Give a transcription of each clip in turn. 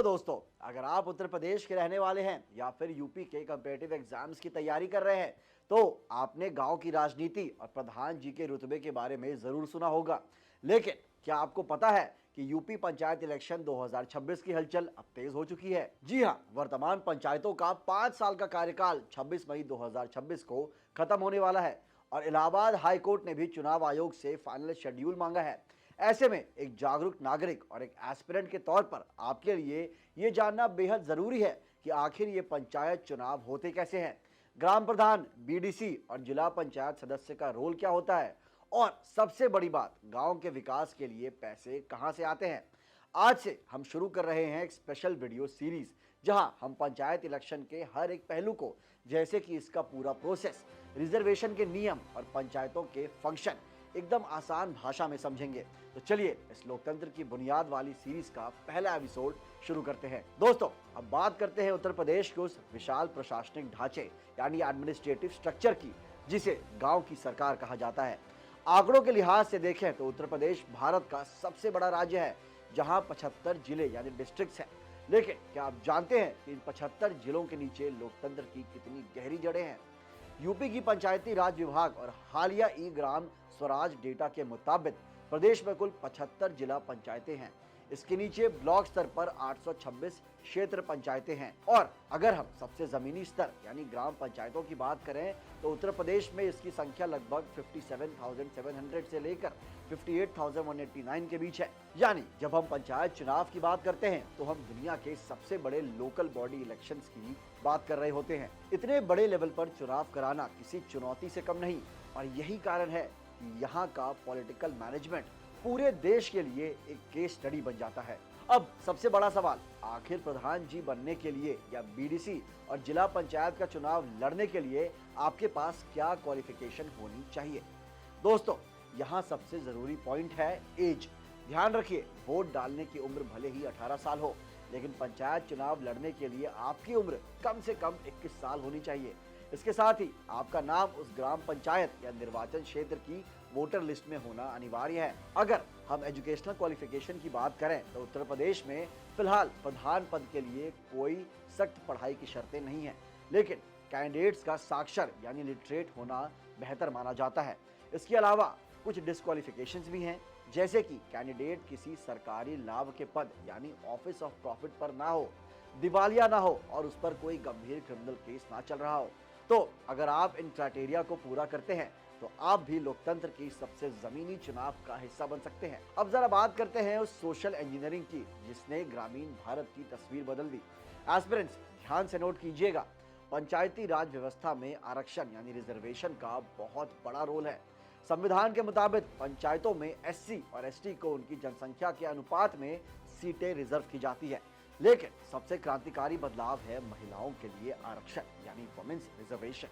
दोस्तों, अगर आप उत्तर प्रदेश के रहने वाले हैं या फिर यूपी के कंपेटिटिव एग्जाम्स की तैयारी कर रहे हैं तो आपने गांव की राजनीति और प्रधान जी के रुतबे के बारे में जरूर सुना होगा। लेकिन क्या आपको पता है कि यूपी पंचायत इलेक्शन 2026 की हलचल अब तेज हो चुकी है। जी हां, वर्तमान पंचायतों का 5 साल का कार्यकाल 26 मई 2026 को खत्म होने वाला है और इलाहाबाद हाई कोर्ट ने भी चुनाव आयोग से फाइनल शेड्यूल मांगा है। ऐसे में एक जागरूक नागरिक और एक एस्पिरेंट के तौर पर आपके लिए ये जानना बेहद जरूरी है कि आखिर ये पंचायत चुनाव होते कैसे हैं, ग्राम प्रधान, बीडीसी और जिला पंचायत सदस्य का रोल क्या होता है और सबसे बड़ी बात, गांव के विकास के लिए पैसे कहां से आते हैं। आज से हम शुरू कर रहे हैं एक स्पेशल वीडियो सीरीज जहां हम पंचायत इलेक्शन के हर एक पहलू को, जैसे कि इसका पूरा प्रोसेस, रिजर्वेशन के नियम और पंचायतों के फंक्शन एकदम आसान भाषा में समझेंगे। तो चलिए इस लोकतंत्र की बुनियाद वाली सीरीज का पहला एपिसोड शुरू करते हैं। दोस्तों, अब बात करते हैं उत्तर प्रदेश के उस विशाल प्रशासनिक ढांचे यानी एडमिनिस्ट्रेटिव स्ट्रक्चर की, जिसे गांव की सरकार कहा जाता है। आंकड़ों के लिहाज से देखें तो उत्तर प्रदेश भारत का सबसे बड़ा राज्य है, जहां 75 जिले यानी डिस्ट्रिक्ट्स हैं। लेकिन क्या आप जानते हैं कि इन 75 जिलों के नीचे लोकतंत्र की कितनी गहरी जड़ें हैं। यूपी की पंचायती राज विभाग और हालिया ई ग्राम स्वराज डेटा के मुताबिक प्रदेश में कुल 75 जिला पंचायतें हैं। इसके नीचे ब्लॉक स्तर पर 826 क्षेत्र पंचायतें हैं और अगर हम सबसे जमीनी स्तर यानी ग्राम पंचायतों की बात करें तो उत्तर प्रदेश में इसकी संख्या लगभग 57,700 से लेकर 58,189 के बीच है। यानी जब हम पंचायत चुनाव की बात करते हैं तो हम दुनिया के सबसे बड़े लोकल बॉडी इलेक्शंस की बात कर रहे होते हैं। इतने बड़े लेवल पर चुनाव कराना किसी चुनौती से कम नहीं और यही कारण है कि यहाँ का पॉलिटिकल मैनेजमेंट पूरे देश के लिए एक केस स्टडी बन जाता है। अब सबसे बड़ा सवाल, आखिर प्रधान जी बनने के लिए या बीडीसी और जिला पंचायत का चुनाव लड़ने के लिए आपके पास क्या क्वालिफिकेशन होनी चाहिए। दोस्तों, यहाँ सबसे जरूरी पॉइंट है एज। ध्यान रखिए, वोट डालने की उम्र भले ही 18 साल हो, लेकिन पंचायत चुनाव लड़ने के लिए आपकी उम्र कम से कम 21 साल होनी चाहिए। इसके साथ ही आपका नाम उस ग्राम पंचायत या निर्वाचन क्षेत्र की वोटर लिस्ट में होना अनिवार्य है। अगर हम एजुकेशनल क्वालिफिकेशन की बात करें तो उत्तर प्रदेश में फिलहाल प्रधान पद के लिए कोई सख्त पढ़ाई की शर्तें नहीं है, लेकिन कैंडिडेट्स का साक्षर यानी लिटरेट होना बेहतर माना जाता है। इसके अलावा कुछ डिस्क्वालिफिकेशंस भी हैं, जैसे कि कैंडिडेट किसी सरकारी लाभ के पद यानी ऑफिस ऑफ प्रॉफिट पर ना हो, दिवालिया ना हो और उस पर कोई गंभीर क्रिमिनल केस ना चल रहा हो। तो अगर आप इन क्राइटेरिया को पूरा करते हैं तो आप भी लोकतंत्र की सबसे जमीनी चुनाव का हिस्सा बन सकते हैं। अब जरा बात करते हैं उस सोशल इंजीनियरिंग की जिसने ग्रामीण भारत की तस्वीर बदल दी। एस्पिरेंट्स, ध्यान से नोट कीजिएगा, पंचायती राज व्यवस्था में आरक्षण यानी रिजर्वेशन का बहुत बड़ा रोल है। संविधान के मुताबिक पंचायतों में एससी और एसटी को उनकी जनसंख्या के अनुपात में सीटें रिजर्व की जाती है। लेकिन सबसे क्रांतिकारी बदलाव है महिलाओं के लिए आरक्षण यानी वुमेन्स रिजर्वेशन।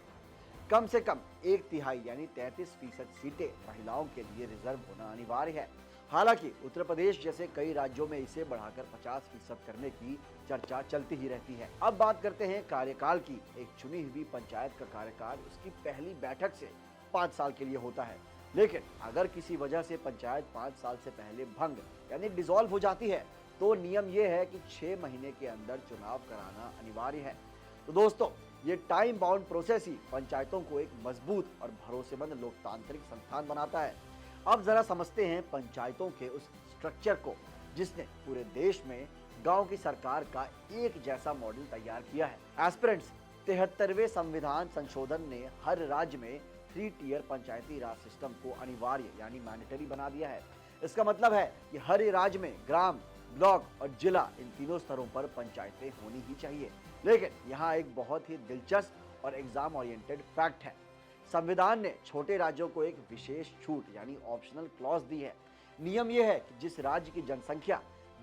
कम से कम 1/3 यानी 33% सीटें महिलाओं के लिए रिजर्व होना अनिवार्य है। हालांकि उत्तर प्रदेश जैसे कई राज्यों में इसे बढ़ाकर 50% करने की चर्चा चलती ही रहती है। अब बात करते हैं कार्यकाल की। एक चुनी हुई पंचायत का कार्यकाल उसकी पहली बैठक से 5 साल के लिए होता है, लेकिन अगर किसी वजह से पंचायत 5 साल से पहले भंग यानी डिसॉल्व हो जाती है तो नियम यह है कि 6 महीने के अंदर चुनाव कराना अनिवार्य है। तो दोस्तों, ये टाइम बाउंड प्रोसेस ही पंचायतों को एक मजबूत और भरोसेमंद लोकतांत्रिक संस्थान बनाता है। अब जरा समझते हैं पंचायतों के उस स्ट्रक्चर को जिसने पूरे देश में गांव की सरकार का एक जैसा मॉडल तैयार किया है। एस्पिरेंट्स, 73वें संविधान संशोधन ने हर राज्य में 3 टियर पंचायती राज सिस्टम को अनिवार्य यानी मैंडेटरी बना दिया है। इसका मतलब है कि हर राज्य में ग्राम, ब्लॉक और जिला, इन तीनों स्तरों पर पंचायतें होनी ही चाहिए। लेकिन यहाँ एक बहुत ही दिलचस्प और एग्जाम ओरिएंटेड फैक्ट है। संविधान ने छोटे राज्यों को एक विशेष छूट यानी ऑप्शनल क्लॉज दी है। नियम यह है कि जिस राज्य की जनसंख्या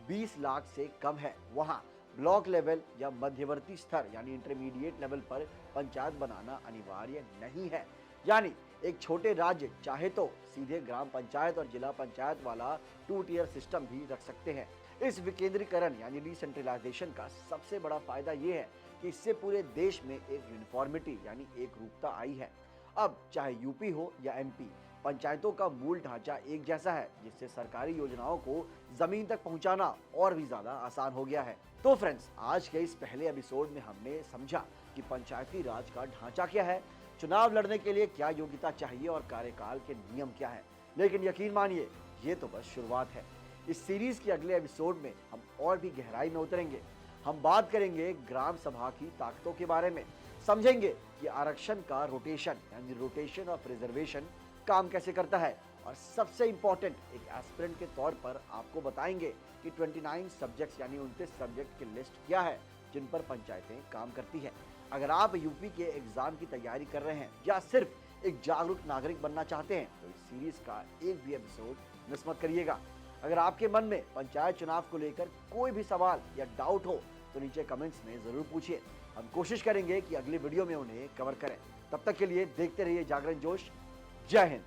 20 लाख से कम है वहाँ ब्लॉक लेवल या मध्यवर्ती स्तर यानी इंटरमीडिएट लेवल पर पंचायत बनाना अनिवार्य नहीं है। यानी एक छोटे राज्य चाहे तो सीधे ग्राम पंचायत और जिला पंचायत वाला 2 टियर सिस्टम भी रख सकते हैं। इस विकेंद्रीकरण यानी डिसेंट्रलाइजेशन का सबसे बड़ा फायदा यह है कि इससे पूरे देश में एक यूनिफॉर्मिटी यानी एक रूपता आई है। अब चाहे यूपी हो या एमपी, पंचायतों का मूल ढांचा एक जैसा है, जिससे सरकारी योजनाओं को जमीन तक पहुंचाना और भी ज्यादा आसान हो गया है। तो फ्रेंड्स, आज के इस पहले एपिसोड में हमने समझा कि पंचायती राज का ढांचा क्या है, चुनाव लड़ने के लिए क्या योग्यता चाहिए और कार्यकाल के नियम क्या है। लेकिन यकीन मानिए, ये तो बस शुरुआत है। इस सीरीज के अगले एपिसोड में हम और भी गहराई में उतरेंगे। हम बात करेंगे ग्राम सभा की ताकतों के बारे में, समझेंगे कि आरक्षण का रोटेशन यानी रोटेशन ऑफ रिजर्वेशन काम कैसे करता है, और सबसे इंपॉर्टेंट एक एस्पिरेंट के तौर पर आपको बताएंगे कि 29 सब्जेक्ट्स यानी 29 सब्जेक्ट की लिस्ट क्या है जिन पर पंचायतें काम करती हैं। अगर आप यूपी के एग्जाम की तैयारी कर रहे हैं या सिर्फ एक जागरूक नागरिक बनना चाहते हैं तो इस सीरीज का एक भी एपिसोड मिस मत करिएगा। अगर आपके मन में पंचायत चुनाव को लेकर कोई भी सवाल या डाउट हो तो नीचे कमेंट्स में जरूर पूछिए। हम कोशिश करेंगे कि अगली वीडियो में उन्हें कवर करें। तब तक के लिए देखते रहिए जागरण जोश। जय हिंद।